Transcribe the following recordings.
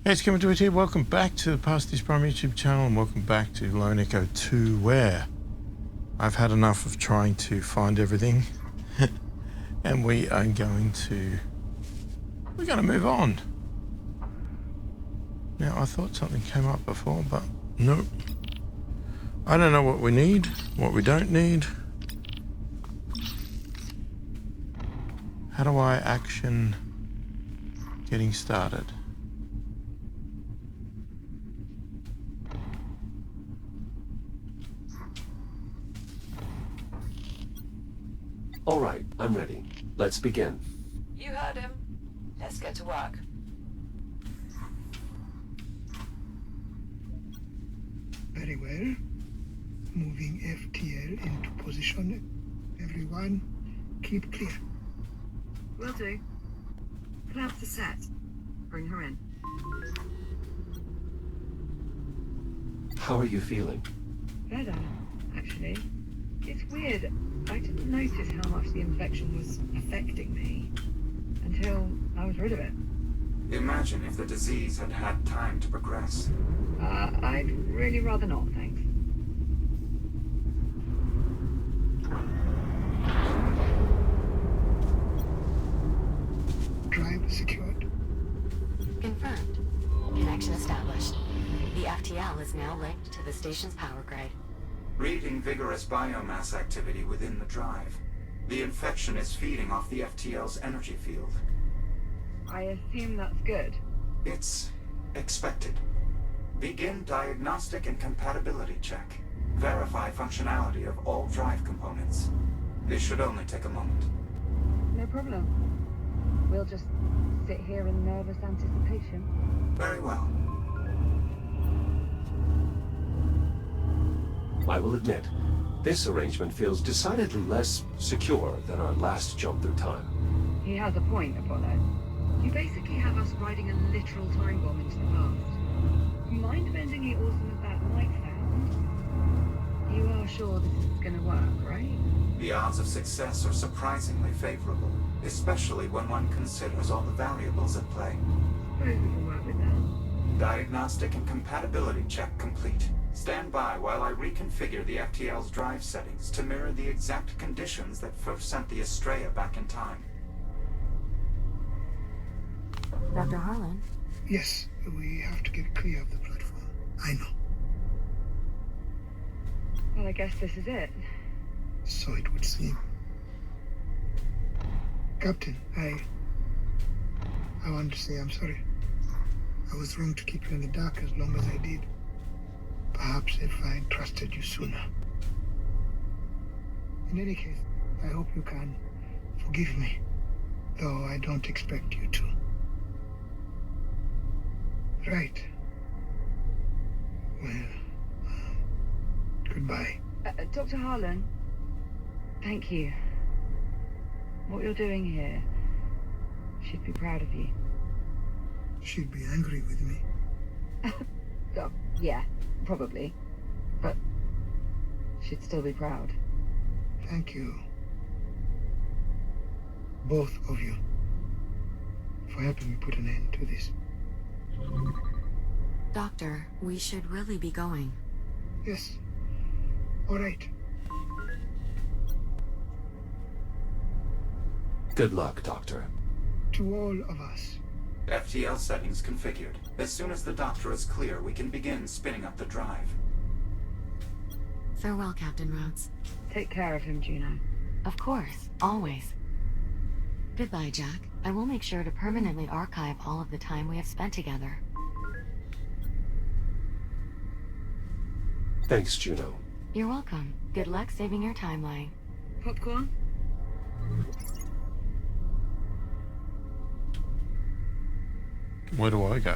Hey, it's coming to it here. Welcome back to the pasthisprime YouTube channel, and welcome back to Lone Echo 2, where I've had enough of trying to find everything, and we're going to move on. Now, I thought something came up before, but nope. I don't know what we need, what we don't need. How do I action getting started? All right, I'm ready. Let's begin. You heard him. Let's get to work. Very well. Moving FTL into position. Everyone, keep clear. Will do. Clamp the set. Bring her in. How are you feeling? Better, actually. It's weird. I didn't notice how much the infection was affecting me until I was rid of it. Imagine if the disease had had time to progress. I'd really rather not, thanks. Drive secured. Confirmed. Connection established. The FTL is now linked to the station's power grid. Reading vigorous biomass activity within the drive. The infection is feeding off the FTL's energy field. I assume that's good. It's expected. Begin diagnostic and compatibility check. Verify functionality of all drive components. This should only take a moment. No problem. We'll just sit here in nervous anticipation. Very well. I will admit, this arrangement feels decidedly less secure than our last jump through time. He has a point, Apollo. You basically have us riding a literal time bomb into the past. Mind-bendingly awesome as that might sound, you are sure this is going to work, right? The odds of success are surprisingly favorable, especially when one considers all the variables at play. Suppose we can work with that. Diagnostic and compatibility check complete. Stand by while I reconfigure the FTL's drive settings to mirror the exact conditions that first sent the Estrella back in time. Dr. Harlan? Yes, we have to get clear of the platform. I know. Well, I guess this is it. So it would seem. Captain, I want to say I'm sorry. I was wrong to keep you in the dark as long as I did. Perhaps if I trusted you sooner. In any case, I hope you can forgive me, though I don't expect you to. Right. Well, goodbye. Dr. Harlan, thank you. What you're doing here, she'd be proud of you. She'd be angry with me. Oh, yeah, probably. But she'd still be proud. Thank you. Both of you. For helping me put an end to this. Doctor, we should really be going. Yes. All right. Good luck, Doctor. To all of us. FTL settings configured. As soon as the doctor is clear, we can begin spinning up the drive. Farewell, Captain Rhodes. Take care of him, Juno. Of course, always. Goodbye, Jack. I will make sure to permanently archive all of the time we have spent together. Thanks, Juno. You're welcome. Good luck saving your timeline. Popcorn? Where do I go?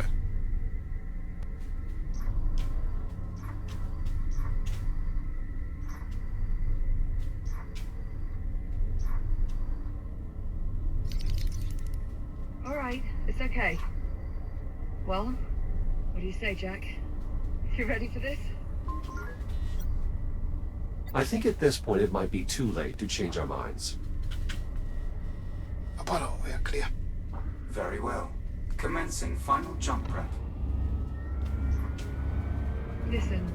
All right, it's okay. Well, what do you say, Jack? You ready for this? I think at this point it might be too late to change our minds. Apollo, we are clear. Very well. Commencing final jump prep. Listen.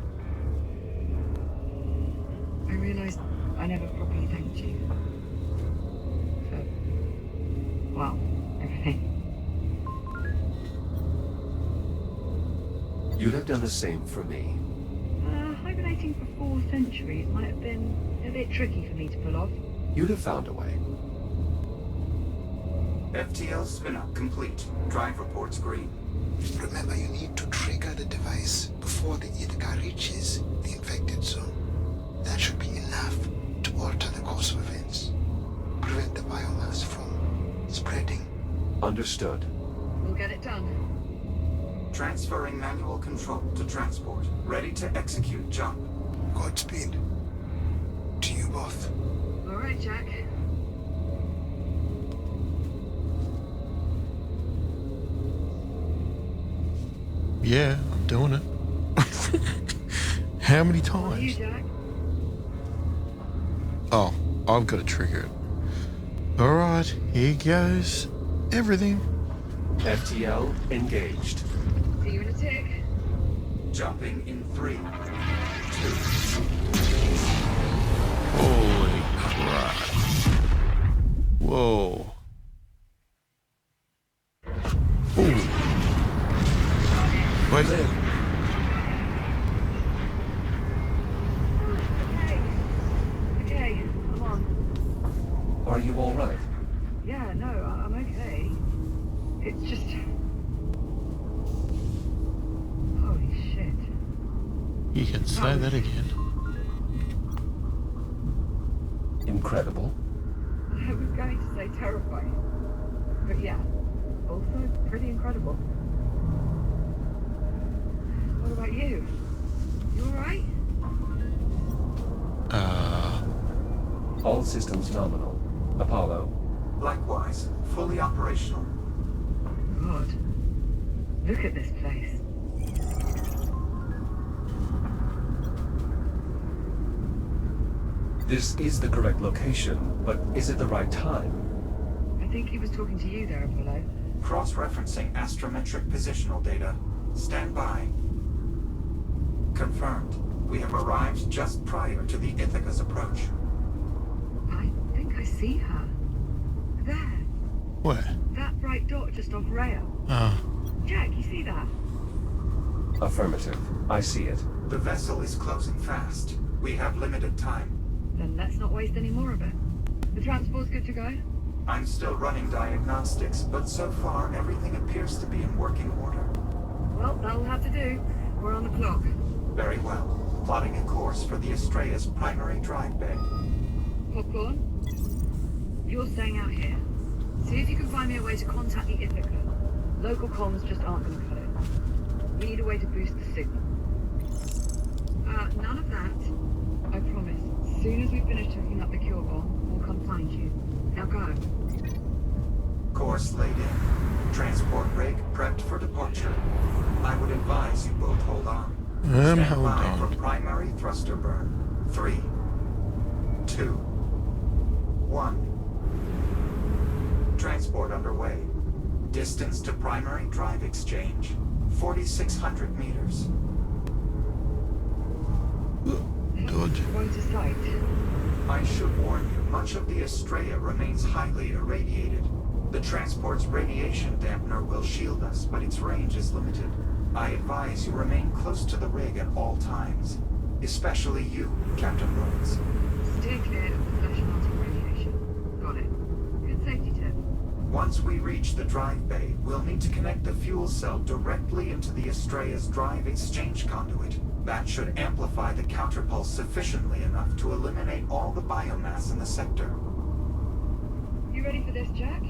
I realized I never properly thanked you. For, well, everything. You'd have done the same for me. Hibernating for 4 centuries might have been a bit tricky for me to pull off. You'd have found a way. FTL spin-up complete. Drive reports green. Remember, you need to trigger the device before the Ithaca reaches the infected zone. That should be enough to alter the course of events. Prevent the biomass from spreading. Understood. We'll get it done. Transferring manual control to transport. Ready to execute jump. Godspeed. To you both. All right, Jack. Yeah, I'm doing it. How many On you, times? Jack. Oh, I've got to trigger it. Alright, here goes everything. FTL engaged. See you in a tick. Jumping in 3, 2. Holy crap. Whoa. Ooh. Wait. Okay, I'm on. Are you all right? Yeah, no, I'm okay. It's just... Holy shit. You can say that again. Incredible. I was going to say terrifying. But yeah, also pretty incredible. What about you? You alright? All systems nominal. Apollo. Likewise, fully operational. God. Look at this place. This is the correct location, but is it the right time? I think he was talking to you there, Apollo. Cross-referencing astrometric positional data. Stand by. Confirmed. We have arrived just prior to the Ithaca's approach. I think I see her. There. Where? That bright dot just off Rhea. Jack, you see that? Affirmative. I see it. The vessel is closing fast. We have limited time. Then let's not waste any more of it. The transport's good to go? I'm still running diagnostics, but so far everything appears to be in working order. Well, that'll have to do. We're on the clock. Very well. Plotting a course for the Estrella's primary drive bay. Popcorn? You're staying out here. See if you can find me a way to contact the Ithaca. Local comms just aren't going to cut it. We need a way to boost the signal. None of that. I promise. As soon as we finish hooking up the cure bomb, we'll come find you. Now go. Course laid in. Transport rig prepped for departure. I would advise you both hold on. Stand Hold by on. for primary thruster burn. 3, 2, 1. Transport underway. Distance to primary drive exchange, 4,600 meters. Dodge. Going to sight. I should warn you, much of the Estrella remains highly irradiated. The transport's radiation dampener will shield us, but its range is limited. I advise you remain close to the rig at all times. Especially you, Captain Rhodes. Steer clear of the flash-melting radiation. Got it. Good safety tip. Once we reach the drive bay, we'll need to connect the fuel cell directly into the Estrella's drive exchange conduit. That should amplify the counterpulse sufficiently enough to eliminate all the biomass in the sector. You ready for this, Jack?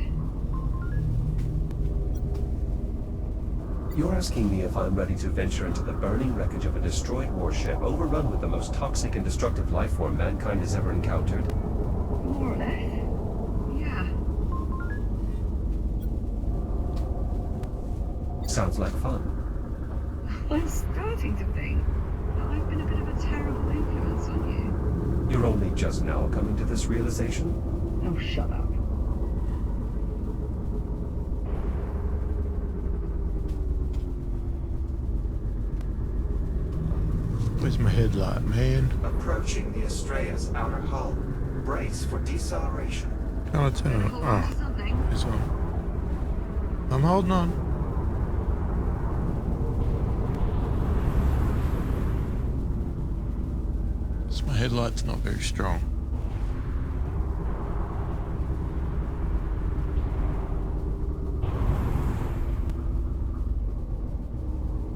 You're asking me if I'm ready to venture into the burning wreckage of a destroyed warship overrun with the most toxic and destructive life form mankind has ever encountered? More or less. Yeah. Sounds like fun. I'm starting to think that I've been a bit of a terrible influence on you. You're only just now coming to this realization? Oh, shut up. Where's my headlight, man? Approaching the Astrea's outer hull. Brace for deceleration. Can't I turn it Hold on? on to Oh, something. it's on. I'm holding on. So my headlight's not very strong.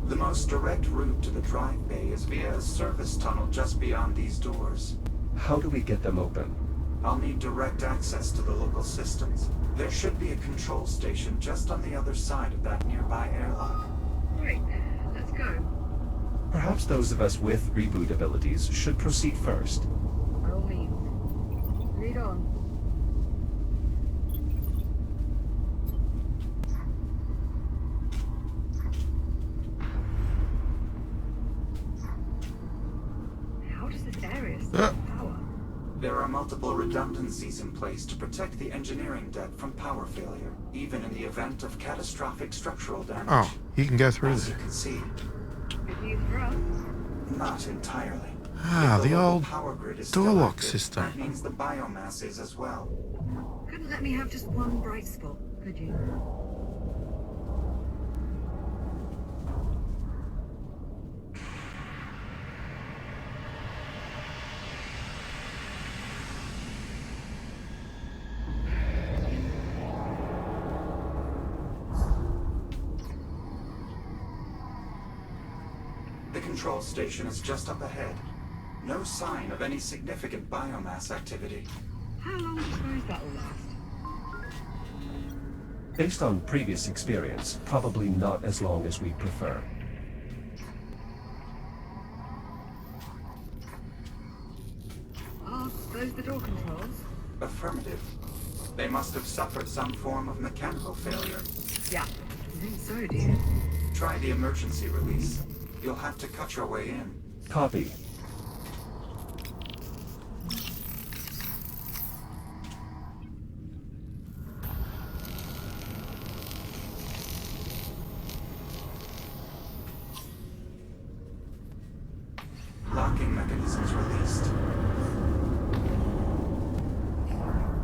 The most direct route to the drive bay is via a service tunnel just beyond these doors. How do we get them open? I'll need direct access to the local systems. There should be a control station just on the other side of that nearby airlock. Right, let's go. Perhaps those of us with reboot abilities should proceed first. By all means. Lead on. How does this area store power? There are multiple redundancies in place to protect the engineering deck from power failure, even in the event of catastrophic structural damage. Oh, you can go through As you there. can see, Good news for us. not entirely. Ah, If the local old power grid is door still lock active, system. That means the biomass is as well. Couldn't let me have just one bright spot, could you? The control station is just up ahead. No sign of any significant biomass activity. How long do you suppose that'll last? Based on previous experience, probably not as long as we'd prefer. Are those the door controls? Affirmative. They must have suffered some form of mechanical failure. Yeah. I think so, dear. Try the emergency release. You'll have to cut your way in. Copy. Locking mechanisms released.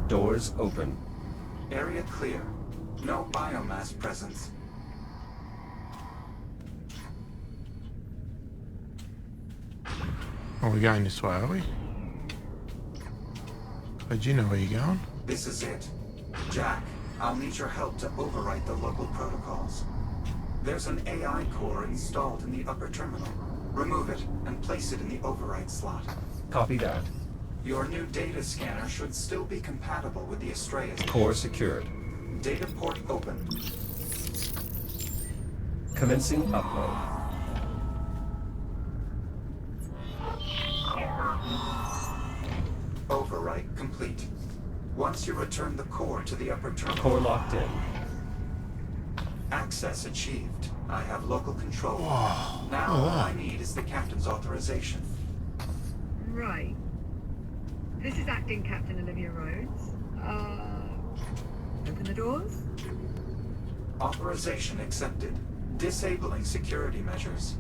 Doors open. Area clear. No biomass presence. Are we going this way, are we? But you know where you're going? This is it. Jack, I'll need your help to overwrite the local protocols. There's an AI core installed in the upper terminal. Remove it and place it in the override slot. Copy that. Your new data scanner should still be compatible with the Astrea's Core secured. data port open. Commencing upload. Overwrite complete. Once you return the core to the upper terminal, Core locked in. access achieved. I have local control. Whoa, Now look all at I that. need is the captain's authorization. Right. This is Acting Captain Olivia Rhodes. Open the doors? Authorization accepted. Disabling security measures.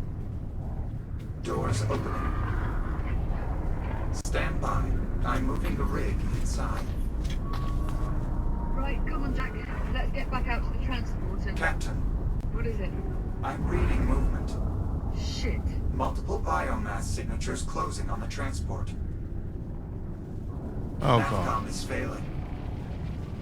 Doors opening. Stand by. I'm moving the rig inside. Right, come on, Jack. Let's get back out to the transport and... Captain, What is it? I'm reading movement. Shit. Multiple biomass signatures closing on the transport. Oh god. NAVCOM is failing.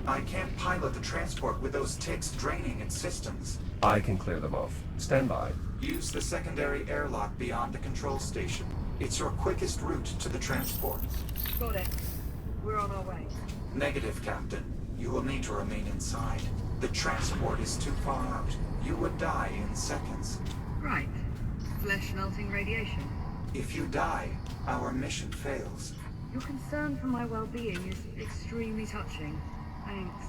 I can't pilot the transport with those ticks draining its systems. I can clear them off. Stand by. Use the secondary airlock beyond the control station. It's your quickest route to the transport. Got it. We're on our way. Negative, Captain. You will need to remain inside. The transport is too far out. You would die in seconds. Right. Flesh melting radiation. If you die, our mission fails. Your concern for my well-being is extremely touching. Thanks.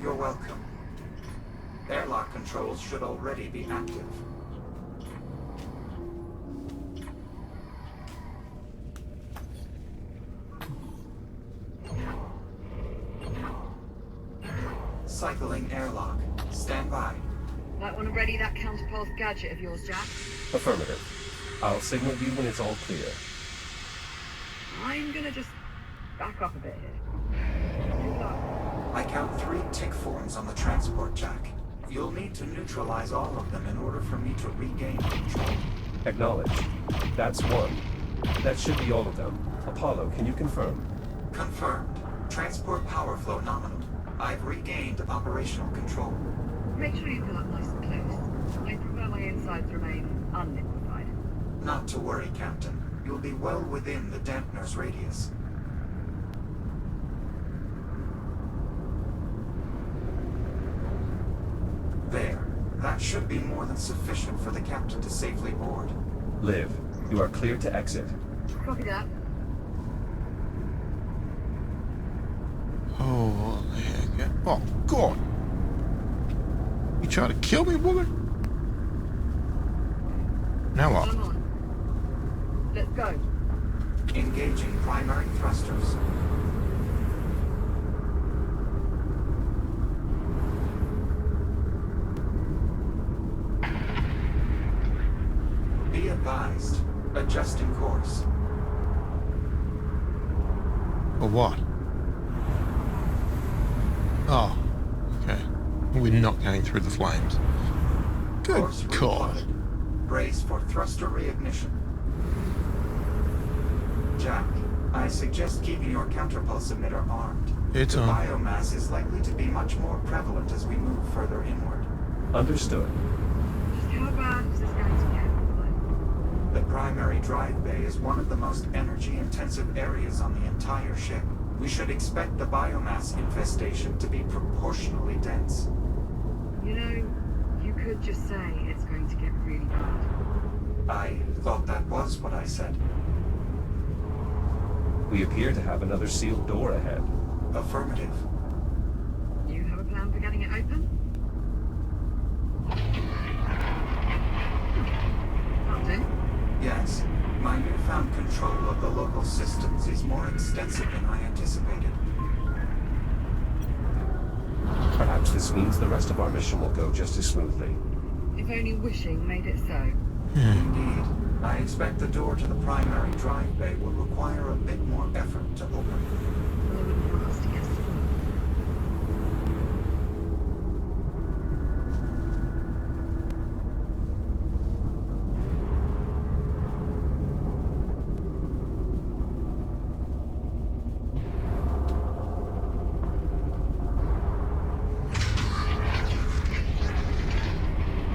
You're welcome. Airlock controls should already be active. Cycling airlock. Stand by. Might want to ready that counterpulse gadget of yours, Jack. Affirmative. I'll signal you when it's all clear. I'm gonna just back up a bit here. Good luck. I count 3 tick forms on the transport jack. You'll need to neutralize all of them in order for me to regain control. Acknowledged. That's 1. That should be all of them. Apollo, can you confirm? Confirmed. Transport power flow nominal. I've regained operational control. Make sure you fill up nice and close. I prefer my insides remain unliquefied. Not to worry, Captain. You'll be well within the dampener's radius. There. That should be more than sufficient for the captain to safely board. Liv, you are cleared to exit. Copy that. Oh, the heck. Oh, God. You trying to kill me, woman? Now what? I'm on. Let's go. Engaging primary thrusters. Be advised. Adjusting course. For what? Oh, okay. We're not going through the flames. Good Course God. replotted. Brace for thruster reignition. Jack, I suggest keeping your counterpulse emitter armed. It's the on. biomass is likely to be much more prevalent as we move further inward. Understood. Just how bad is this going to get? The primary drive bay is one of the most energy-intensive areas on the entire ship. We should expect the biomass infestation to be proportionally dense. You know, you could just say it's going to get really bad. I thought that was what I said. We appear to have another sealed door ahead. Affirmative. You have a plan for getting it open? That'll do. Yes. My newfound control of the local systems is more extensive than I anticipated. Perhaps this means the rest of our mission will go just as smoothly. If only wishing made it so. Indeed. I expect the door to the primary drive bay will require a bit more effort to open. Well, I wouldn't want us to get spoiled.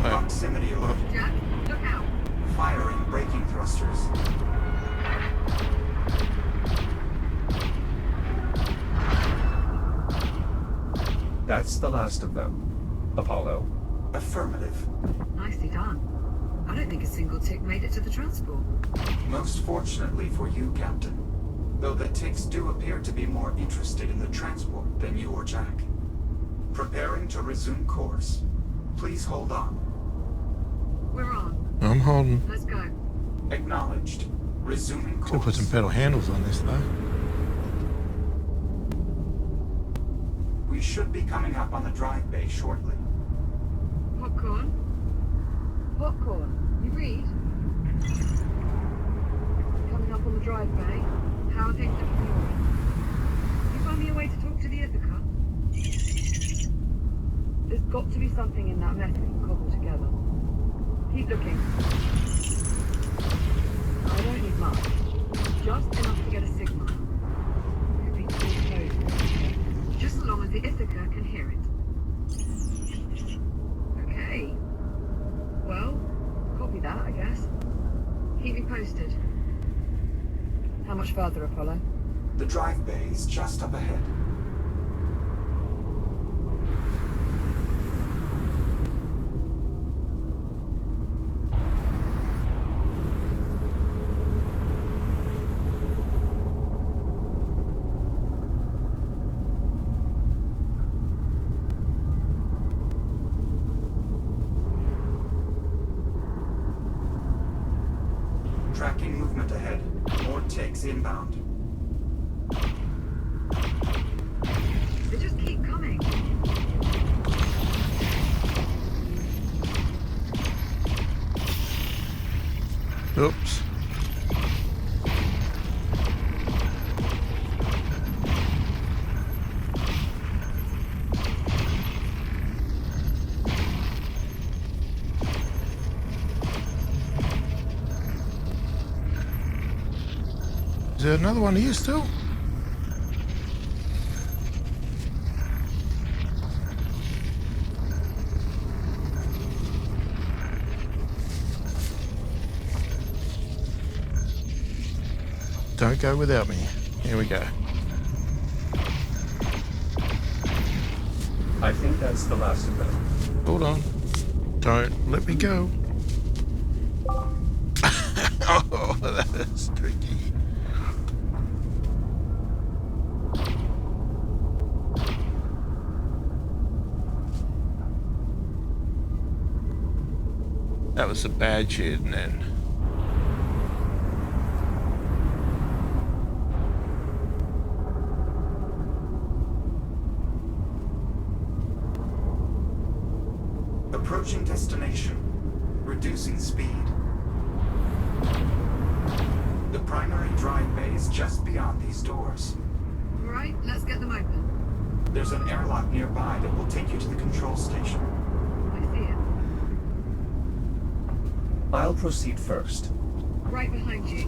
Proximity alert. Jack, look out. Firing braking thrusters. That's the last of them. Apollo. Affirmative. Nicely done. I don't think a single tick made it to the transport. Most fortunately for you, Captain. Though the ticks do appear to be more interested in the transport than you or Jack. Preparing to resume course. Please hold on. We're on. I'm holding. Let's go. Acknowledged. Resuming Could put course. some pedal handles on this, though. We should be coming up on the drive bay shortly. Popcorn? Popcorn, you read? Coming up on the drive bay. How are things looking for you? You find me a way to talk to the Ithaca? There's got to be something in that mess we can cobble together. Keep looking. I don't need much. Just enough to get a signal. Could be too close. Just as long as the Ithaca can hear it. Okay. Well, copy that, I guess. Keep me posted. How much further, Apollo? The drive bay is just up ahead. Tracking movement ahead. More ticks inbound. They just keep coming. Oops. Is there another one here still? Don't go without me. Here we go. I think that's the last of them. Hold on. Don't let me go. Oh, that's tricky. That was a bad shit, and then Approaching destination. Reducing speed. The primary drive bay is just beyond these doors. Alright, let's get them open. There's an airlock nearby that will take you to the control station. I see it. I'll proceed first. Right behind you.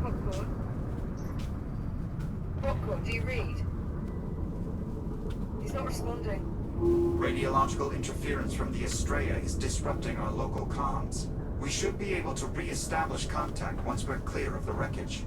Popcorn. Popcorn, do you read? He's not responding. Radiological interference from the Estrella is disrupting our local comms. We should be able to re-establish contact once we're clear of the wreckage.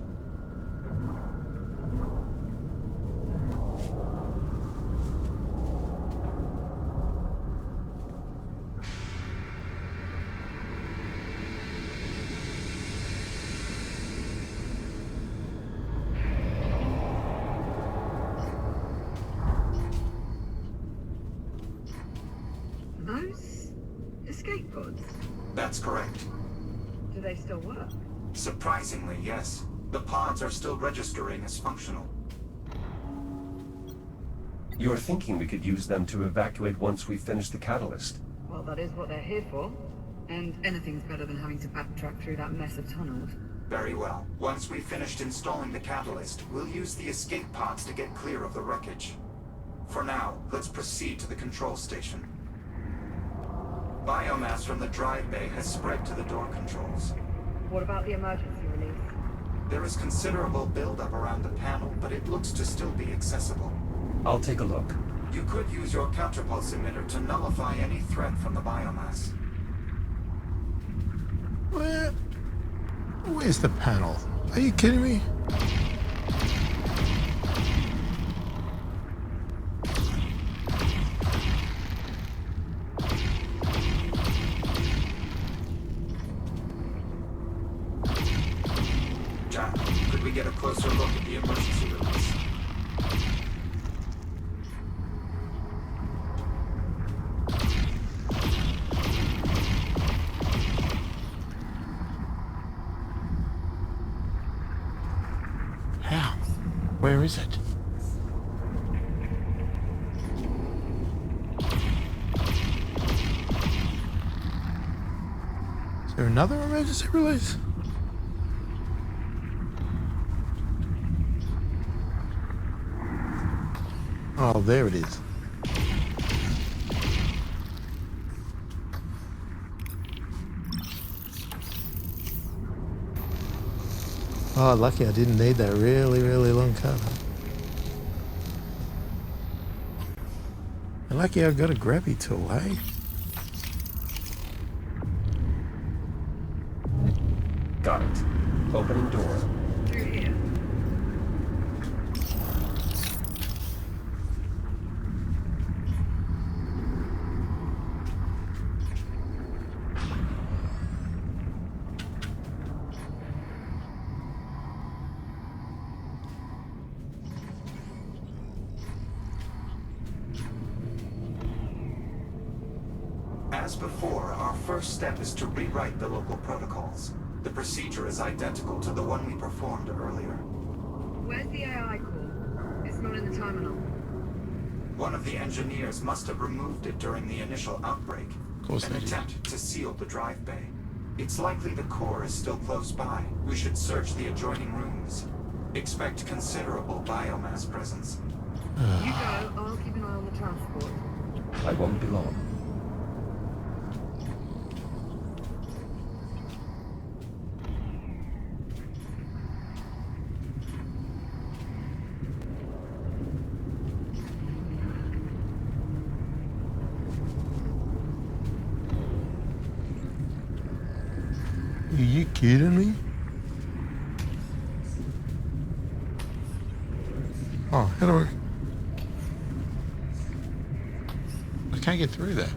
Those escape pods, That's correct. do they still work? Surprisingly, yes. The pods are still registering as functional. You're thinking we could use them to evacuate once we finish the catalyst. Well, that is what they're here for. And anything's better than having to backtrack through that mess of tunnels. Very well. Once we've finished installing the catalyst, we'll use the escape pods to get clear of the wreckage. For now, let's proceed to the control station. Biomass from the drive bay has spread to the door controls. What about the emergency release? There is considerable buildup around the panel, but it looks to still be accessible. I'll take a look. You could use your counterpulse emitter to nullify any threat from the biomass. Where's the panel? Are you kidding me? Jack, could we get a closer look at the emergency release? How? Where is it? Is there another emergency release? Oh, there it is. Oh, lucky I didn't need that really, really long cover. And lucky I've got a grabby tool, hey? Got it. Opening door. Through here. As before, our first step is to rewrite the local protocols. The procedure is identical to the one we performed earlier. Where's the AI core? It's not in the terminal. One of the engineers must have removed it during the initial outbreak. Of course An they did. attempt to seal the drive bay. It's likely the core is still close by. We should search the adjoining rooms. Expect considerable biomass presence. You go, I'll keep an eye on the transport. I won't be long. Are you kidding me? Oh, how do I can't get through there.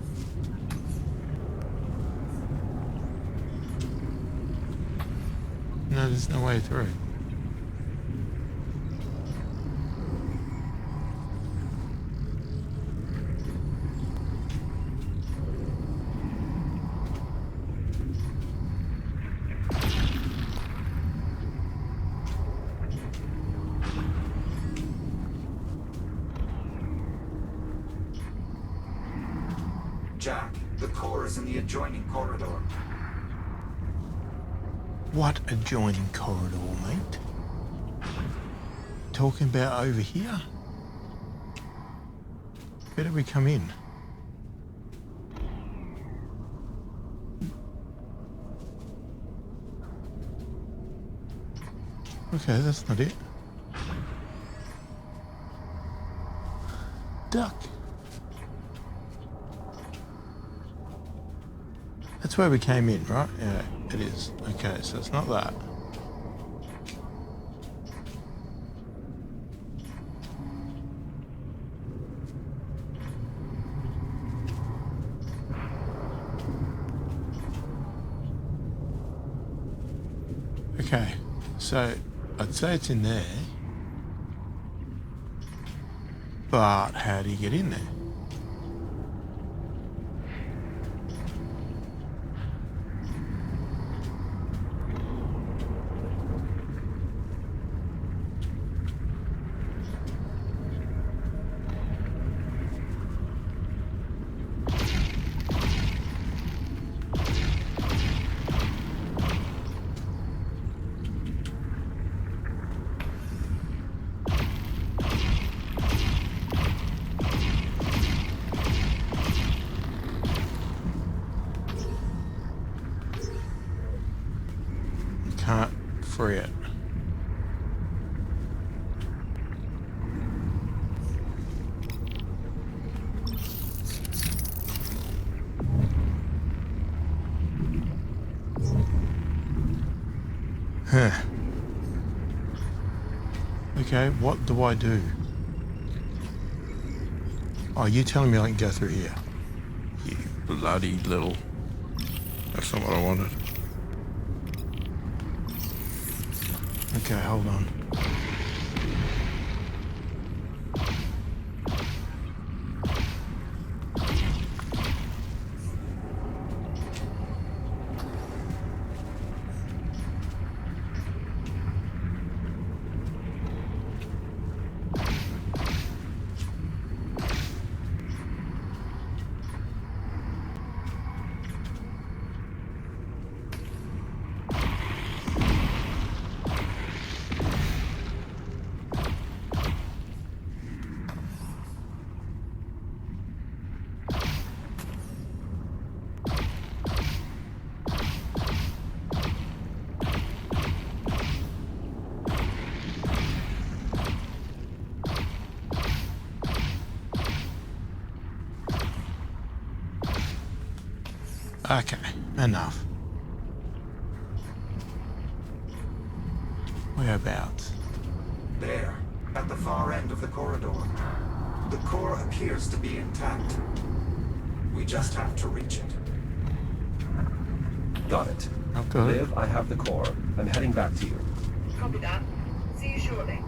No, there's no way through. Jack, the core is in the adjoining corridor. What adjoining corridor, mate? Talking about over here? Where did we come in? Okay, that's not it. Duck. That's where we came in, right? Yeah, it is. Okay, so it's not that. Okay, so I'd say it's in there. But how do you get in there? Can't free it. Huh. Okay, what do I do? Oh, you telling me I can go through here? You bloody little... That's not what I wanted. Okay, hold on. Okay, enough. Whereabouts? There, at the far end of the corridor. The core appears to be intact. We just have to reach it. Got it. Okay. Liv, I have the core. I'm heading back to you. Copy that. See you shortly.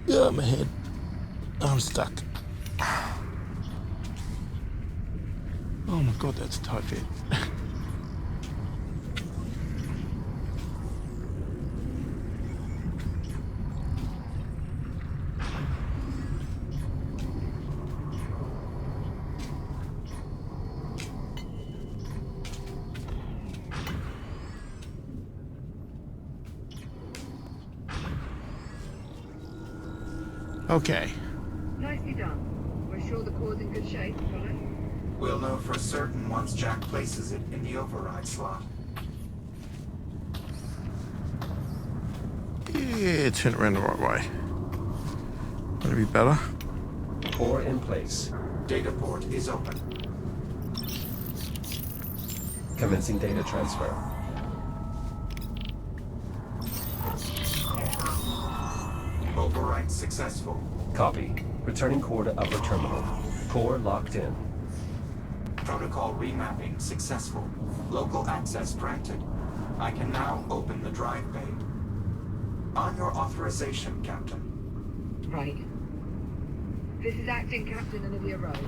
Yeah, my head. I'm stuck. Oh my god, that's a tight fit. Okay. Nicely done. We're sure the core's in good shape, Apollo? We'll know for certain once Jack places it in the override slot. Yeah, turn it around the right way. That'll be better. Core in place. Data port is open. Commencing data transfer. Override successful. Copy. Returning core to upper terminal. Core locked in. Protocol remapping successful. Local access granted. I can now open the drive bay. On your authorization, Captain. Right. This is Acting Captain Olivia Rhodes.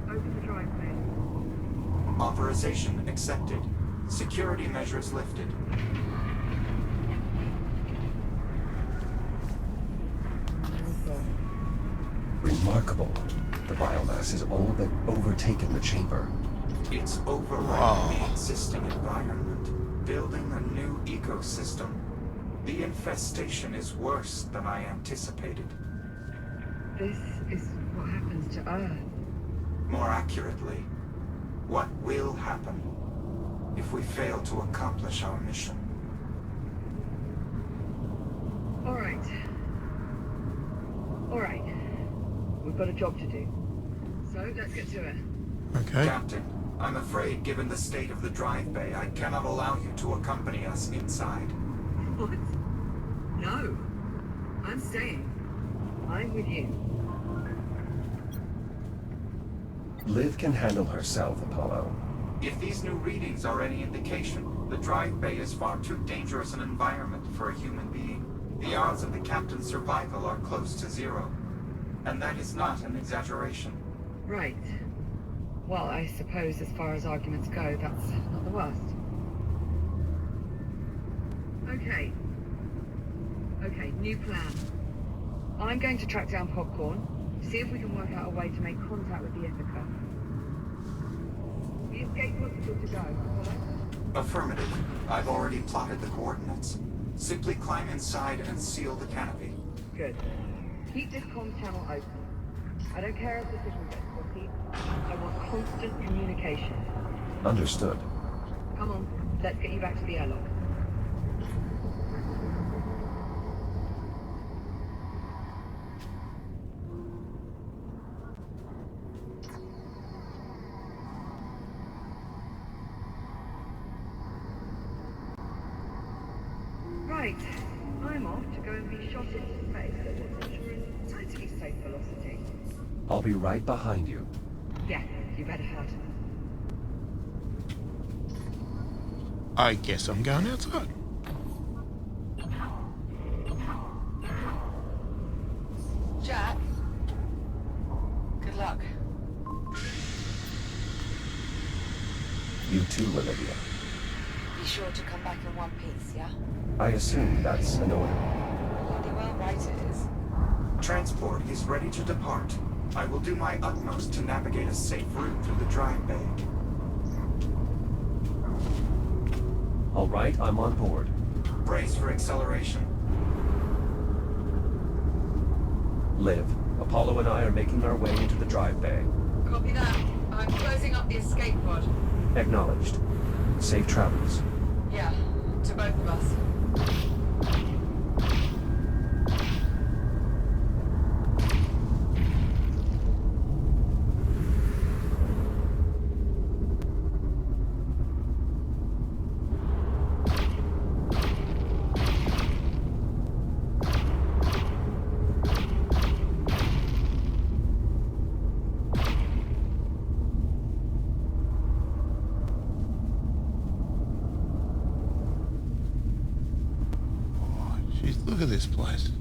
Open the drive bay. Authorization accepted. Security measures lifted. Remarkable. The biomass has all but overtaken the chamber. It's overriding the existing environment, building a new ecosystem. The infestation is worse than I anticipated. This is what happens to Earth. More accurately, what will happen if we fail to accomplish our mission? Alright. Alright. We've got a job to do. So, let's get to it. Okay. Captain, I'm afraid given the state of the drive bay, I cannot allow you to accompany us inside. What? No. I'm staying. I'm with you. Liv can handle herself, Apollo. If these new readings are any indication, the drive bay is far too dangerous an environment for a human being. The odds of the captain's survival are close to zero. And that is not an exaggeration. Right. Well, I suppose as far as arguments go, that's not the worst. Okay. Okay, new plan. I'm going to track down Popcorn, see if we can work out a way to make contact with the Ithaca. The escape pods are good to go, Apollo? Affirmative. I've already plotted the coordinates. Simply climb inside and seal the canopy. Good. Keep this comms channel open. I don't care if the signal gets spotty. I want constant communication. Understood. Come on, let's get you back to the airlock. Right. I'm off to go and be shot into space at what I'm sure is totally safe velocity. I'll be right behind you. Yeah, you better hurt. I guess I'm going outside. Jack? Good luck. You too, Olivia. Be sure to come back in one piece, yeah? I assume that's an order. Bloody well right it is. Transport is ready to depart. I will do my utmost to navigate a safe route through the drive bay. All right, I'm on board. Brace for acceleration. Liv, Apollo and I are making our way into the drive bay. Copy that. I'm closing up the escape pod. Acknowledged. Safe travels. Yeah, to both of us. Jeez, look at this place.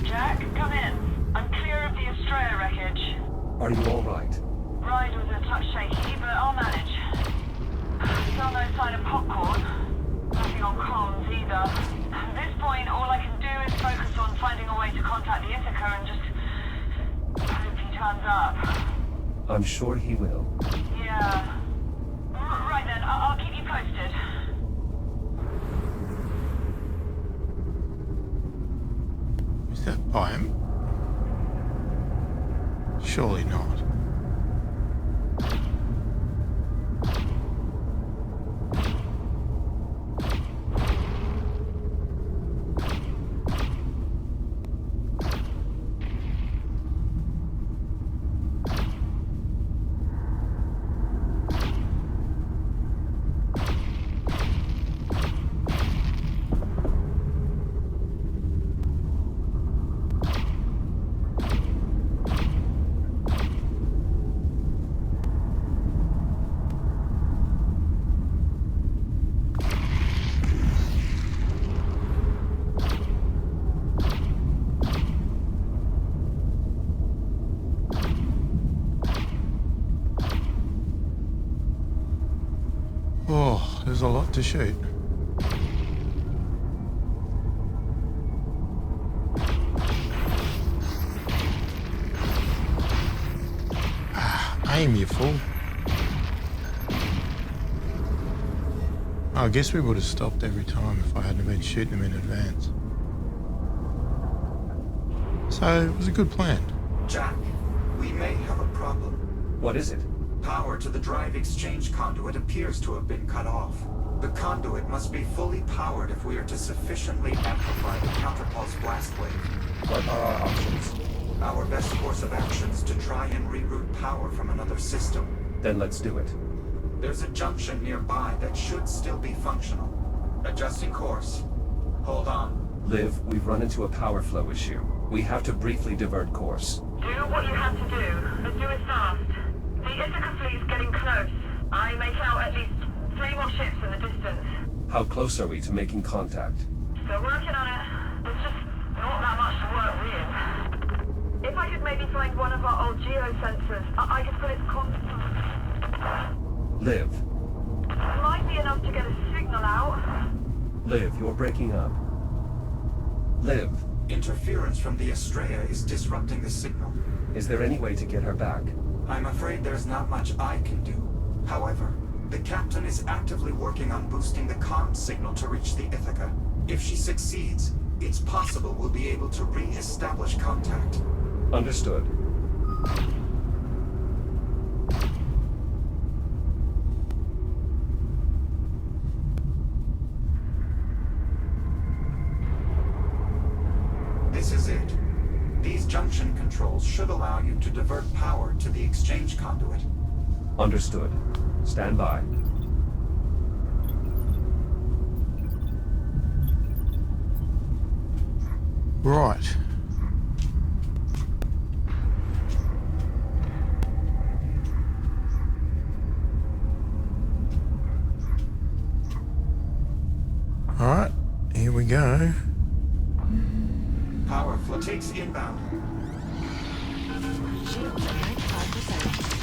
Jack, come in. I'm clear of the Estrella wreckage. Are you all right? Ride was a touch shaky, but I'll manage. Still no sign of popcorn. Nothing on comms either. At this point, all I can do is focus on finding a way to contact the Ithaca and just hope he turns up. I'm sure he will. Yeah. Right then, I'll keep you posted. Is that Pym? Surely not. Oh, there's a lot to shoot. Aim, you fool. I guess we would have stopped every time if I hadn't been shooting them in advance. So, it was a good plan. Jack, we may have a problem. What is it? Power to the drive exchange conduit appears to have been cut off. The conduit must be fully powered if we are to sufficiently amplify the counterpulse blast wave. What are our options? Our best course of action is to try and reroute power from another system. Then let's do it. There's a junction nearby that should still be functional. Adjusting course. Hold on. Liv, we've run into a power flow issue. We have to briefly divert course. Do what you have to do, but do it fast. The Ithaca fleet's getting close. I make out at least 3 more ships in the distance. How close are we to making contact? Still working on it. There's just not that much to work with. If I could maybe find one of our old geosensors, I could put its Liv. Might be enough to get a signal out. Liv, you're breaking up. Liv. Interference from the Estrella is disrupting the signal. Is there any way to get her back? I'm afraid there's not much I can do. However, the captain is actively working on boosting the comm signal to reach the Ithaca. If she succeeds, it's possible we'll be able to re-establish contact. Understood. This is it. These junction controls should allow you to divert power to the exchange conduit. Understood. Stand by. Right. Alright, here we go. Power flow takes inbound. Shields at 95%.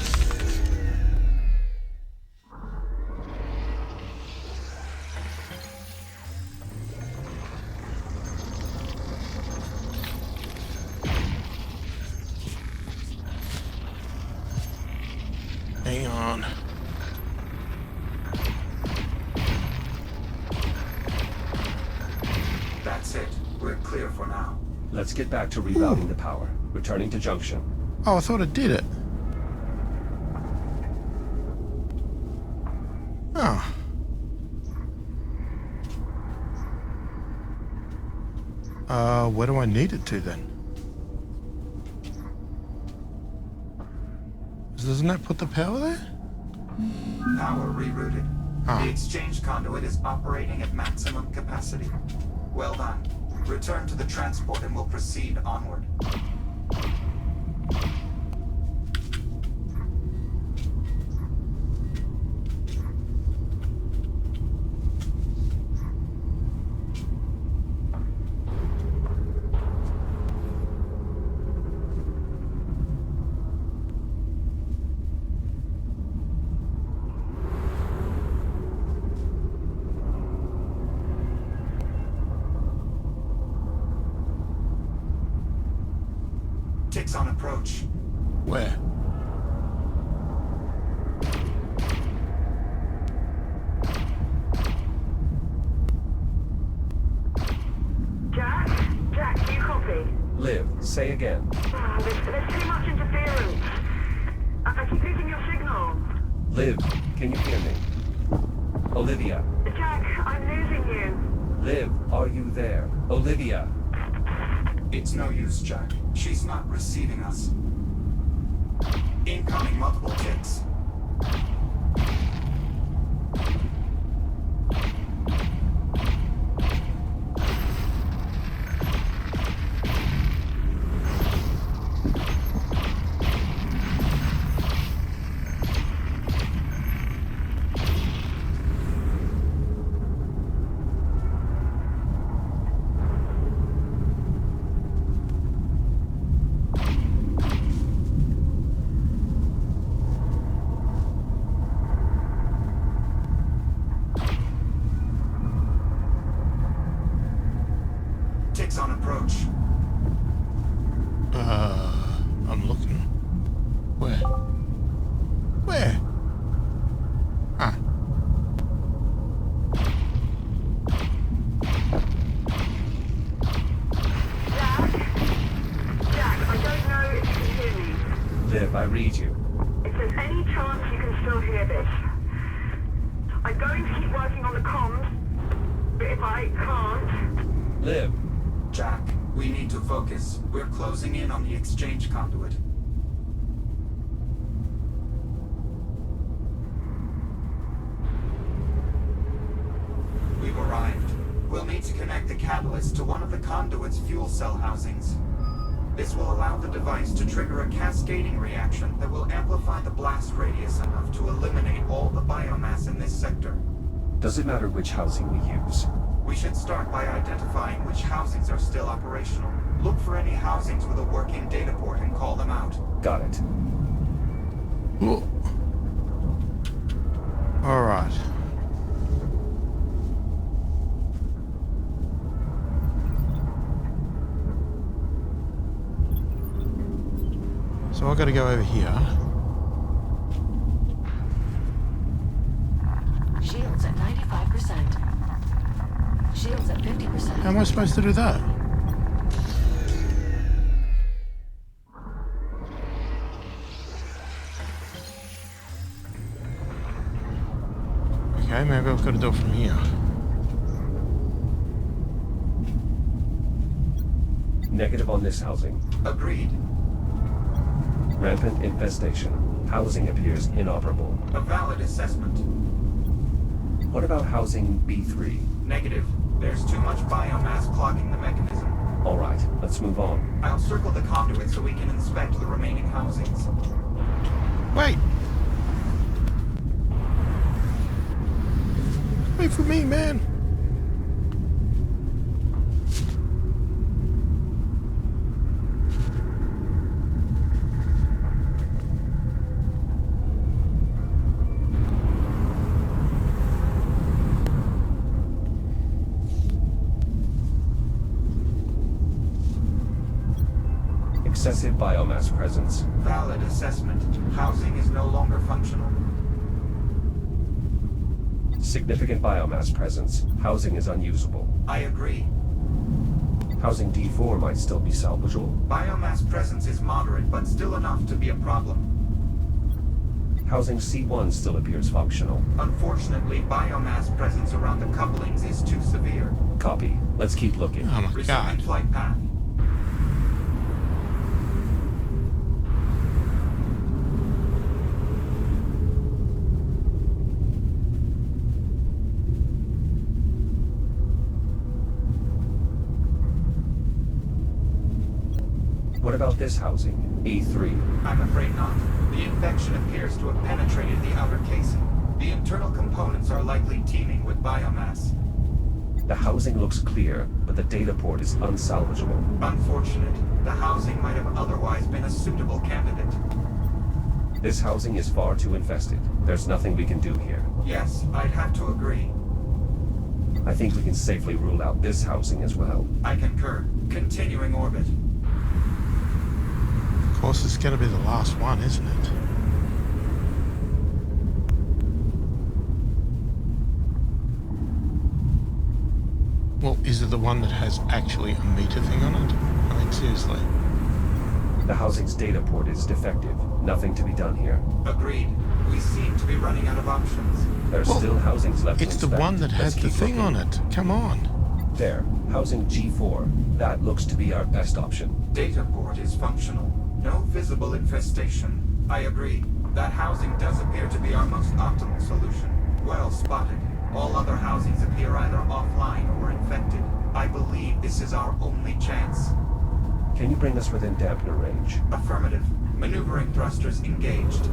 Hang on. That's it. We're clear for now. Let's get back to rerouting the power. Returning to junction. Oh, I thought it did it. Oh. Where do I need it to then? Doesn't that put the power there? Power rerouted. Ah. The exchange conduit is operating at maximum capacity. Well done. Return to the transport and we'll proceed onward. Ticks on approach. Where? Jack? Jack, do you copy? Liv, say again. There's too much interference. I keep losing your signal. Liv, can you hear me? Olivia. Jack, I'm losing you. Liv, are you there? Olivia. It's no use, Jack. She's not receiving us. Incoming multiple ticks. Ticks on approach. I'm looking. Where? Where? Ah. Jack, I don't know if you can hear me. Liv, I read you. If there's any chance you can still hear this, I'm going to keep working on the comms, but if I can't... Liv. Jack, we need to focus. We're closing in on the exchange conduit. We've arrived. We'll need to connect the catalyst to one of the conduit's fuel cell housings. This will allow the device to trigger a cascading reaction that will amplify the blast radius enough to eliminate all the biomass in this sector. Does it matter which housing we use? We should start by identifying which housings are still operational. Look for any housings with a working data port and call them out. Got it. All right. So I got to go over here. Shields at 95%. Shields at 50%. How am I supposed to do that? Okay, maybe I've got to do it from here. Negative on this housing. Agreed. Rampant infestation. Housing appears inoperable. A valid assessment. What about housing B3? Negative. There's too much biomass clogging the mechanism. All right, let's move on. I'll circle the conduit so we can inspect the remaining housings. Wait! Wait for me, man! Excessive biomass presence. Valid assessment. Housing is no longer functional. Significant biomass presence. Housing is unusable. I agree. Housing D4 might still be salvageable. Biomass presence is moderate, but still enough to be a problem. Housing C1 still appears functional. Unfortunately, biomass presence around the couplings is too severe. Copy. Let's keep looking. Oh my Resuming god. flight path. What about this housing? A3. I'm afraid not. The infection appears to have penetrated the outer casing. The internal components are likely teeming with biomass. The housing looks clear, but the data port is unsalvageable. Unfortunate. The housing might have otherwise been a suitable candidate. This housing is far too infested. There's nothing we can do here. Yes, I'd have to agree. I think we can safely rule out this housing as well. I concur. Continuing orbit. course, it's going to be the last one, isn't it? Well, is it the one that has actually a meter thing on it? I mean, seriously. The housing's data port is defective. Nothing to be done here. Agreed. We seem to be running out of options. There's Well, still housings left to It's the inspect. one that Let's had the keep thing looking. on it. Come on. There, housing G4. That looks to be our best option. Data port is functional. No visible infestation. I agree. That housing does appear to be our most optimal solution. Well spotted. All other housings appear either offline or infected. I believe this is our only chance. Can you bring us within dampener range? Affirmative. Maneuvering thrusters engaged.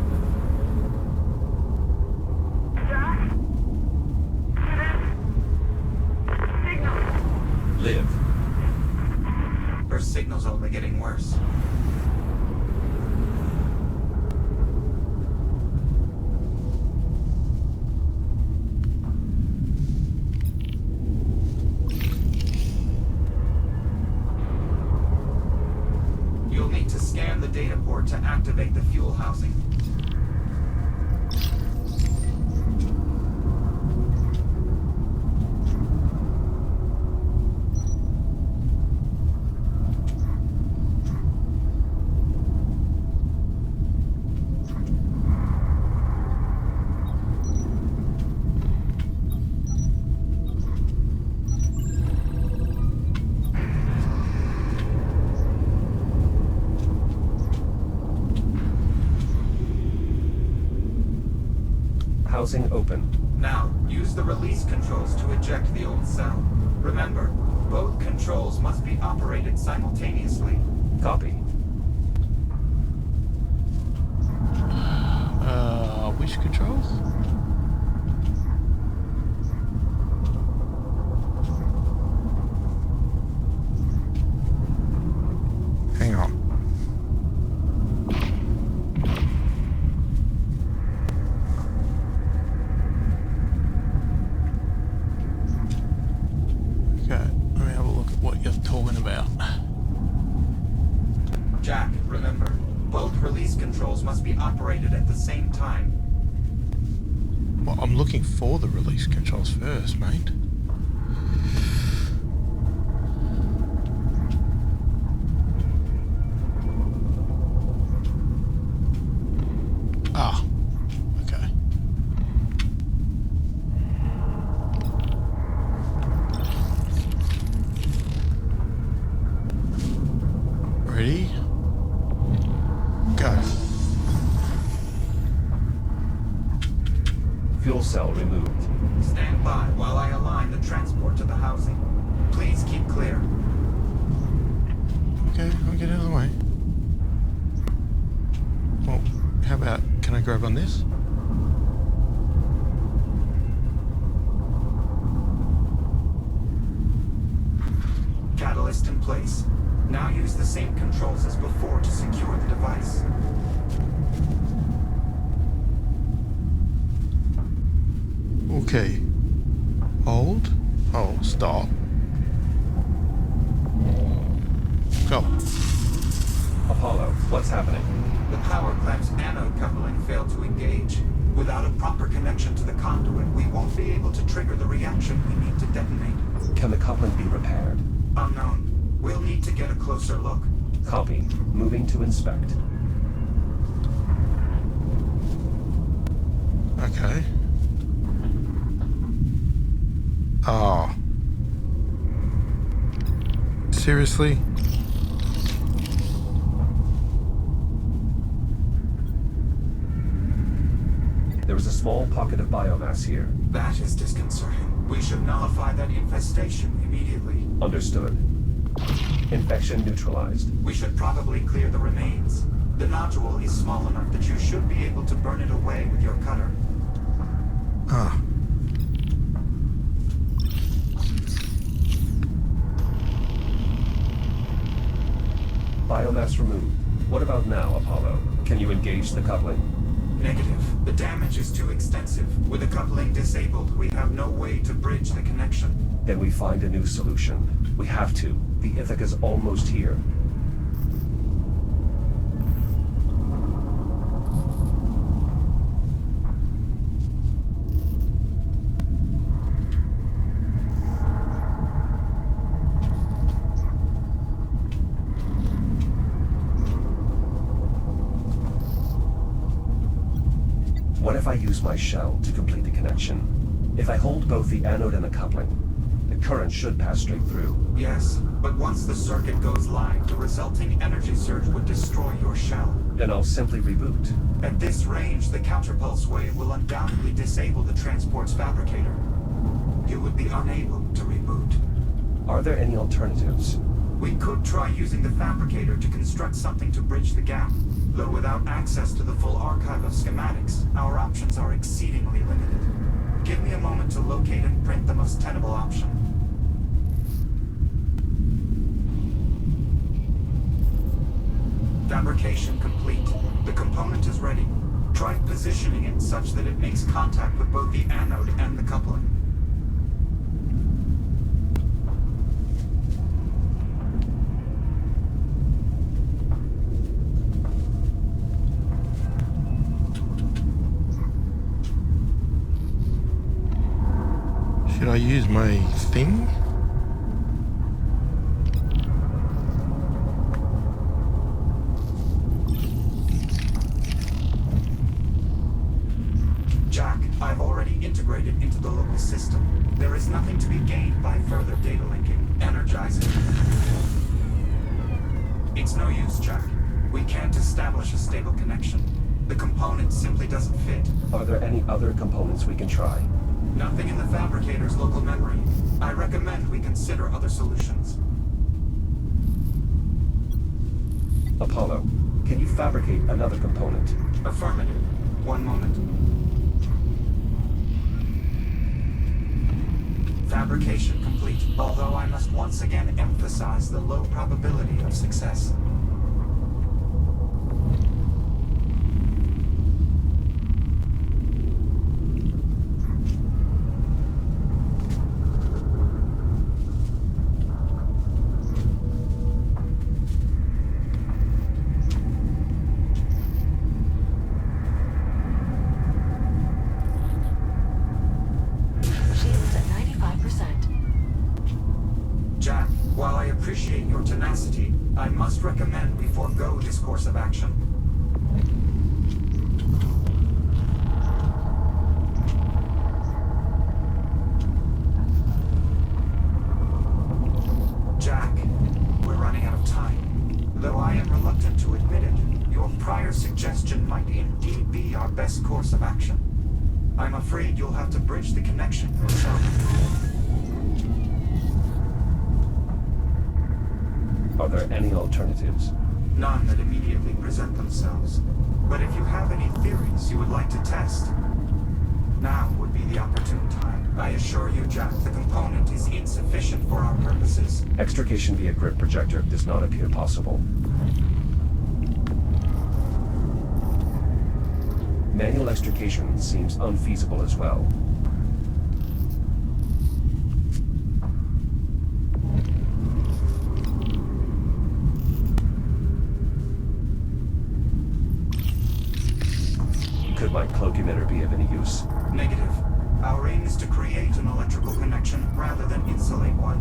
Jack? Signal. Live. Her signal's only getting worse. You'll need to scan the data port to activate the fuel housing. Housing open. Now, use the release controls to eject the old cell. Remember, both controls must be operated simultaneously. Copy. Which controls? Hang on. Okay, let me have a look at what you're talking about. Jack, remember, both release controls must be operated at the same time. Well, I'm looking for the release controls first, mate. Ah, okay. Ready? Go. Fuel cell removed. Stand by while I align the transport to the housing. Please keep clear. Okay, I'll get out of the way. Well, how about, can I grab on this? Catalyst in place. Now use the same controls as before to secure the device. Okay. Hold. Hold. Stop. Go. Apollo, what's happening? The power clamp's anode coupling failed to engage. Without a proper connection to the conduit, we won't be able to trigger the reaction we need to detonate. Can the coupling be repaired? Unknown. We'll need to get a closer look. Copy. Moving to inspect. Okay. Oh. Seriously? There is a small pocket of biomass here. That is disconcerting. We should nullify that infestation immediately. Understood. Infection neutralized. We should probably clear the remains. The nodule is small enough that you should be able to burn it away with your cutter. Ah. Biomass removed. What about now, Apollo? Can you engage the coupling? Negative. The damage is too extensive. With the coupling disabled, we have no way to bridge the connection. Then we find a new solution. We have to. The Ithaca's almost here. use my shell to complete the connection. If I hold both the anode and the coupling, the current should pass straight through. Yes, but once the circuit goes live, the resulting energy surge would destroy your shell. Then I'll simply reboot. At this range, the counterpulse wave will undoubtedly disable the transport's fabricator. You would be unable to reboot. Are there any alternatives? We could try using the fabricator to construct something to bridge the gap. Though without access to the full archive of schematics, our options are exceedingly limited. Give me a moment to locate and print the most tenable option. Fabrication complete. The component is ready. Try positioning it such that it makes contact with both the anode and the coupling. Should I use my thing? Jack, I've already integrated into the local system. There is nothing to be gained by further data linking. Energize it. It's no use, Jack. We can't establish a stable connection. The component simply doesn't fit. Are there any other components we can try? Nothing in the fabricator's local memory. I recommend we consider other solutions. Apollo, can you fabricate another component? Affirmative. One moment. Fabrication complete, although I must once again emphasize the low probability of success. Shield's at 95%. Jack, while I appreciate your tenacity, I must recommend we forego this course of action. Jack, we're running out of time. Though I am reluctant to admit it, your prior suggestion might indeed be our best course of action. I'm afraid you'll have to bridge the connection yourself. Are there any alternatives? None that immediately present themselves. But if you have any theories you would like to test, now would be the opportune time. I assure you, Jack, the component is insufficient for our purposes. Extrication via grid projector does not appear possible. Manual extrication seems unfeasible as well. Could my cloak emitter be of any use? Negative. Our aim is to create an electrical connection rather than insulate one.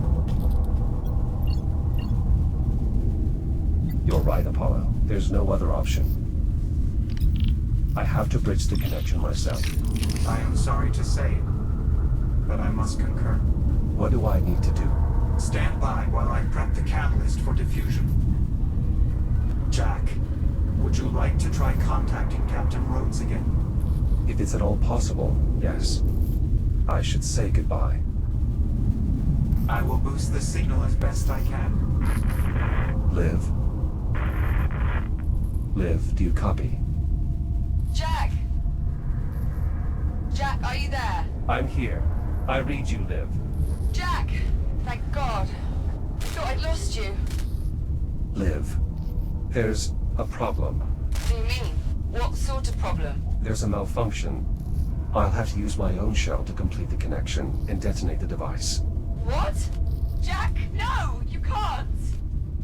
You're right, Apollo. There's no other option. I have to bridge the connection myself. I am sorry to say it, but I must concur. What do I need to do? Stand by while I prep the catalyst for diffusion. Jack, would you like to try contacting Captain Rhodes again? If it's at all possible, yes. I should say goodbye. I will boost the signal as best I can. Liv. Liv, do you copy? Jack! Jack, are you there? I'm here. I read you, Liv. Jack! Thank God. I thought I'd lost you. Liv, there's a problem. What do you mean? What sort of problem? There's a malfunction. I'll have to use my own shell to complete the connection and detonate the device. What? Jack, no! You can't!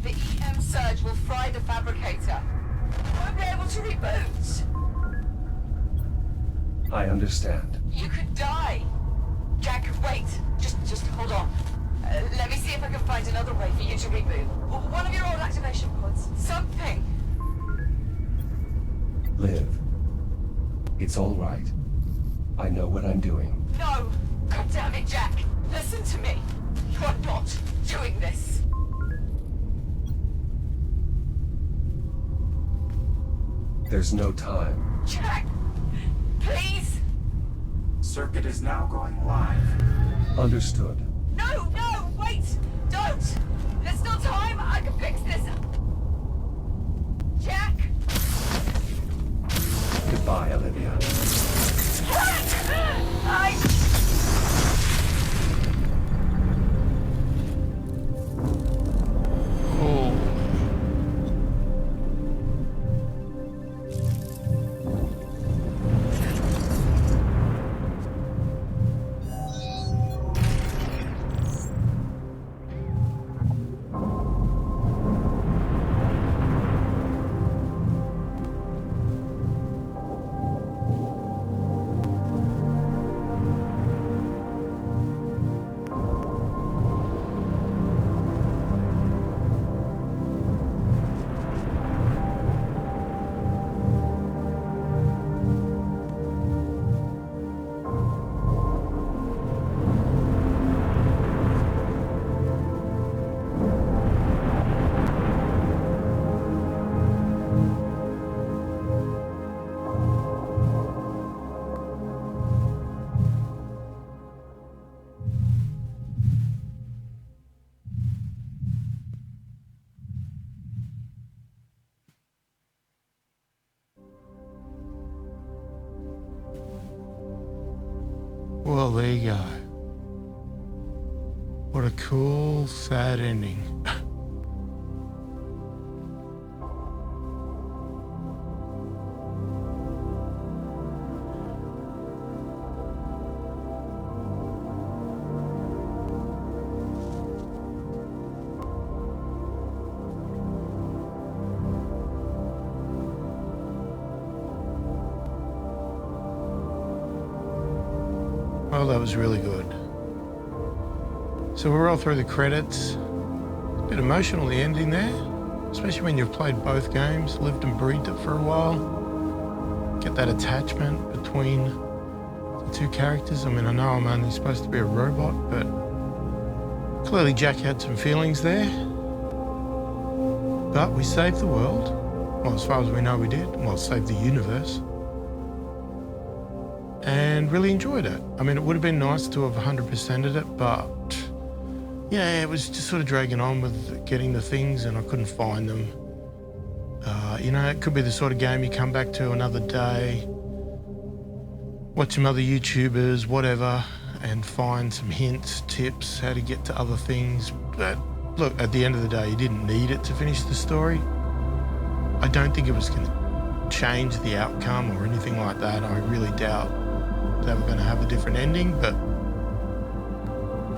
The EM surge will fry the fabricator. You won't be able to reboot. I understand. You could die. Jack, wait. Just hold on. Let me see if I can find another way for you to reboot. One of your old activation pods. Something. Liv, it's all right. I know what I'm doing. No! God damn it, Jack! Listen to me! You are not doing this! There's no time. Jack! Please! Circuit is now going live. Understood. No! No! Wait! Don't! There's still time! I can fix this! Jack! Goodbye, Olivia. Jack! Oh. Well, there you go. What a cool, sad ending. Oh, that was really good. So we're all through the credits. A bit emotional, the ending there, especially when you've played both games, lived and breathed it for a while. Get that attachment between the two characters. I mean, I know I'm only supposed to be a robot, but clearly Jack had some feelings there. But we saved the world. Well, as far as we know we did. Well, saved the universe. And really enjoyed it. I mean, it would have been nice to have 100%ed it, but yeah, it was just sort of dragging on with getting the things and I couldn't find them. You know, it could be the sort of game you come back to another day, watch some other YouTubers, whatever, and find some hints, tips, how to get to other things. But look, at the end of the day, you didn't need it to finish the story. I don't think it was going to change the outcome or anything like that. I really doubt they were going to have a different ending, but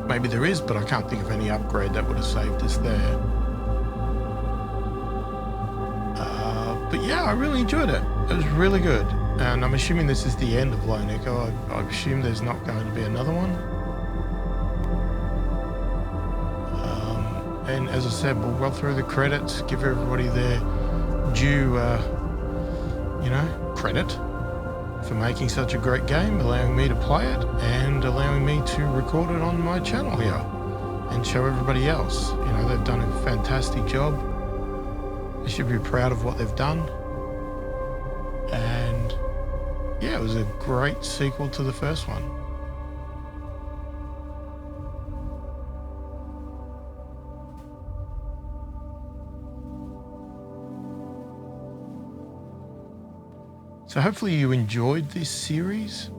maybe there is, but I can't think of any upgrade that would have saved us there. But yeah, I really enjoyed it. It was really good. And I'm assuming this is the end of Lone Echo. I assume there's not going to be another one. And as I said, we'll roll through the credits, give everybody their due, credit for making such a great game, allowing me to play it and allowing me to record it on my channel here and show everybody else. You know, they've done a fantastic job. They should be proud of what they've done. And yeah, it was a great sequel to the first one. So hopefully you enjoyed this series.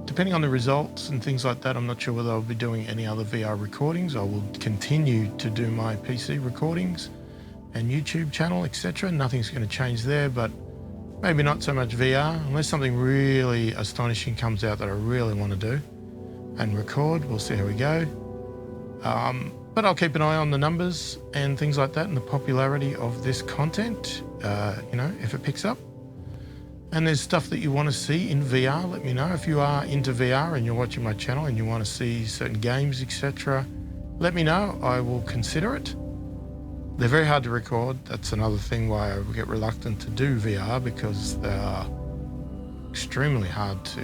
Depending on the results and things like that, I'm not sure whether I'll be doing any other VR recordings. I will continue to do my PC recordings and YouTube channel, etc. Nothing's going to change there, but maybe not so much VR, unless something really astonishing comes out that I really want to do and record. We'll see how we go. But I'll keep an eye on the numbers and things like that and the popularity of this content, if it picks up. And there's stuff that you want to see in VR, let me know. If you are into VR and you're watching my channel and you want to see certain games, etc., let me know. I will consider it. They're very hard to record. That's another thing why I get reluctant to do VR, because they are extremely hard to,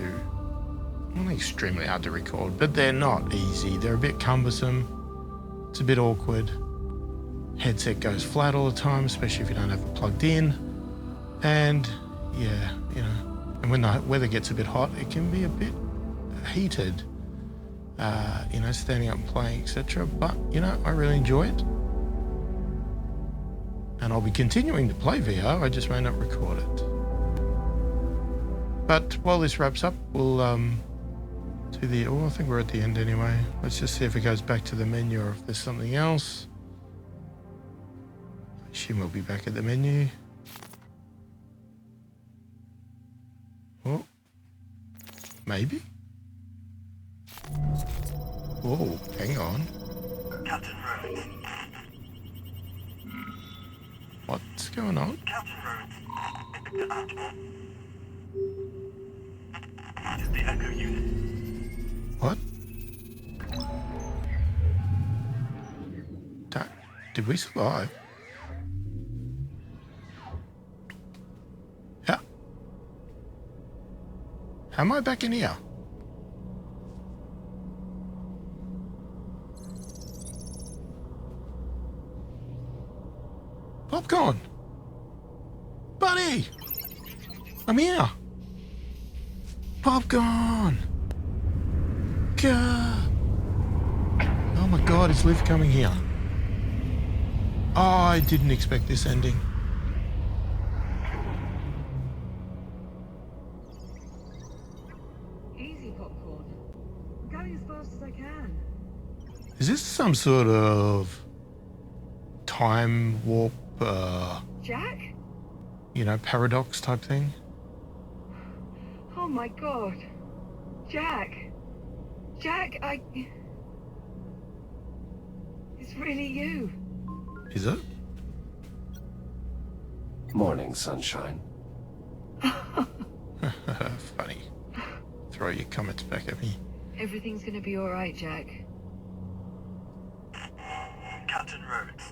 not extremely hard to record, but they're not easy. They're a bit cumbersome. It's a bit awkward. Headset goes flat all the time, especially if you don't have it plugged in. And yeah, you know, and when the weather gets a bit hot, it can be a bit heated, you know, standing up and playing, etc. But, you know, I really enjoy it. And I'll be continuing to play VR, I just may not record it. But while this wraps up, we'll do the, oh, I think we're at the end anyway. Let's just see if it goes back to the menu or if there's something else. I assume we'll be back at the menu. Oh, maybe? Oh, hang on. Captain Rhodes. What's going on? Captain Rhodes. The Admiral. It is the Echo unit. What? Did we survive? Yeah. How am I back in here? Popcorn! Buddy! I'm here! Popcorn! Gah! Oh my god, is Liv coming here? Oh, I didn't expect this ending. Easy, Popcorn. I'm going as fast as I can. Is this some sort of time warp, Jack? you know, paradox type thing? Oh my god. Jack. Jack, It's really you. Is it? Morning, sunshine. Funny. Throw your comments back at me. Everything's gonna be alright, Jack. Captain Rhodes.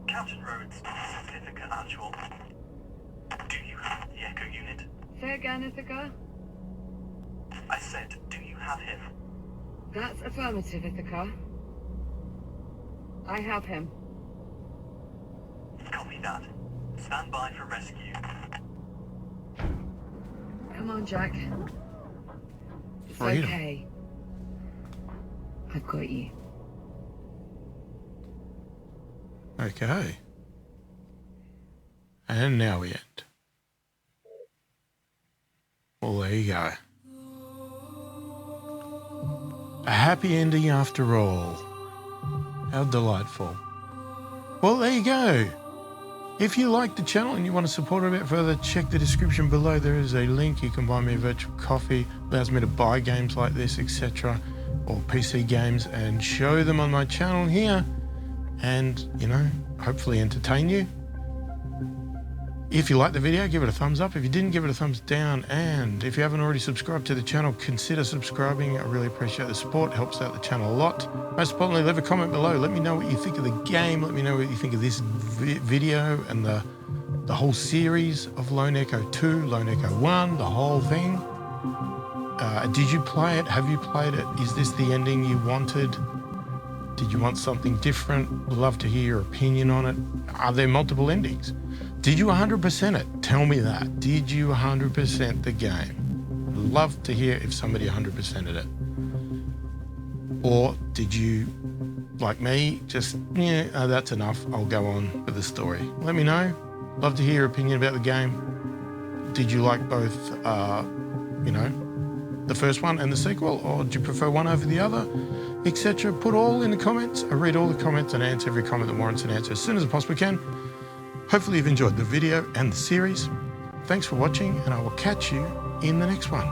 Captain Rhodes, certificate actual. Do you have the Echo unit? Say again, Ithaca? I said, do you have him? That's affirmative, Ithaca. I have him. Copy that. Stand by for rescue. Come on, Jack. It's Freedom. okay. I've got you. Okay. And now we end. Well, there you go. A happy ending after all. How delightful. Well, there you go. If you like the channel and you want to support it a bit further, check the description below. There is a link. You can buy me a virtual coffee. Allows me to buy games like this, etc. Or PC games and show them on my channel here. And, you know, hopefully entertain you. If you liked the video, give it a thumbs up. If you didn't, give it a thumbs down. And if you haven't already subscribed to the channel, consider subscribing. I really appreciate the support. It helps out the channel a lot. Most importantly, leave a comment below. Let me know what you think of the game. Let me know what you think of this video and the whole series of Lone Echo 2, Lone Echo 1, the whole thing. Did you play it? Have you played it? Is this the ending you wanted? Did you want something different? Love to hear your opinion on it. Are there multiple endings? Did you 100% it? Tell me that. Did you 100% the game? Love to hear if somebody 100%ed it. Or did you, like me, just, yeah, that's enough. I'll go on with the story. Let me know. Love to hear your opinion about the game. Did you like both, you know, the first one and the sequel, or do you prefer one over the other, etc.? Put all in the comments. I read all the comments and answer every comment that warrants an answer as soon as I possibly can. Hopefully you've enjoyed the video and the series. Thanks for watching, and I will catch you in the next one.